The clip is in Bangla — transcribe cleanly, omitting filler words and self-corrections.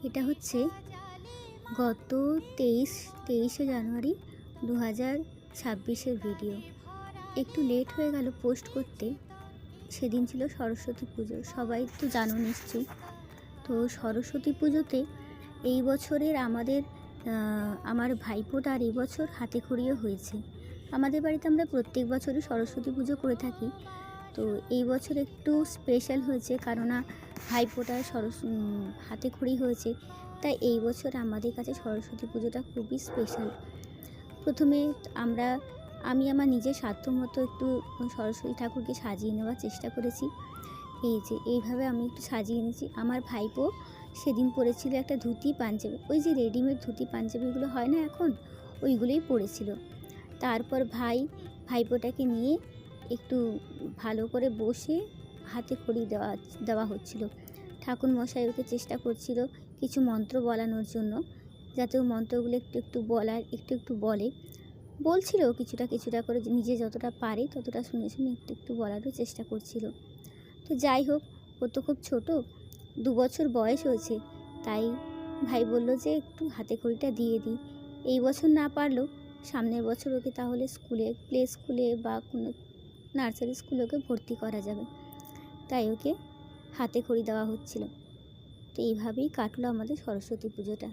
এটা হচ্ছে গত 23শে জানুয়ারি 2026-এর ভিডিও। একটু লেট হয়ে গেল পোস্ট করতে। সেদিন ছিল সরস্বতী পুজো, সবাই তো জানো নিশ্চয়ই। তো সরস্বতী পুজোতে এই বছরের আমার ভাইপোটার এই বছর হাতে খড়িও হয়েছে। আমাদের বাড়িতে আমরা প্রত্যেক বছরই সরস্বতী পুজো করে থাকি। তো এই বছর একটু স্পেশাল হয়েছে, কেননা ভাইপোটার হাতে খড়ি হয়েছে, তাই এই বছর আমাদের কাছে সরস্বতী পুজোটা খুবই স্পেশাল। প্রথমে আমি আমার নিজের সাধ্যমতো একটু সরস্বতী ঠাকুরকে সাজিয়ে নেওয়ার চেষ্টা করেছি। এইভাবে আমি একটু সাজিয়ে এনেছি। আমার ভাইপো সেদিন পরেছিল একটা ধুতি পাঞ্জাবি, ওই যে রেডিমেড ধুতি পাঞ্জাবিগুলো হয় না এখন, ওইগুলোই পরেছিল। তারপর ভাইপোটাকে নিয়ে একটু ভালো করে বসে হাতে খড়ি দেওয়া হচ্ছিল। ঠাকুর মশাই ওকে চেষ্টা করছিল কিছু মন্ত্র বলানোর জন্য, যাতে ও মন্ত্রগুলো একটু বলছিল কিছুটা করে, নিজে যতটা পারে ততটা শুনে একটু বলারও চেষ্টা করছিল। তো যাই হোক, ও তো খুব ছোট, 2 বছর বয়স হয়েছে, তাই ভাই বলল যে একটু হাতে খড়িটা দিয়ে দিই। এই বছর না পারলেও সামনের বছর ওকে তাহলে প্লে স্কুলে বা কোনো নার্সারি স্কুলে ওকে ভর্তি করা যাবে, তাই ওকে হাতে খড়ি দেওয়া হচ্ছিল। তো এইভাবেই কাটলো আমাদের সরস্বতী পুজোটা।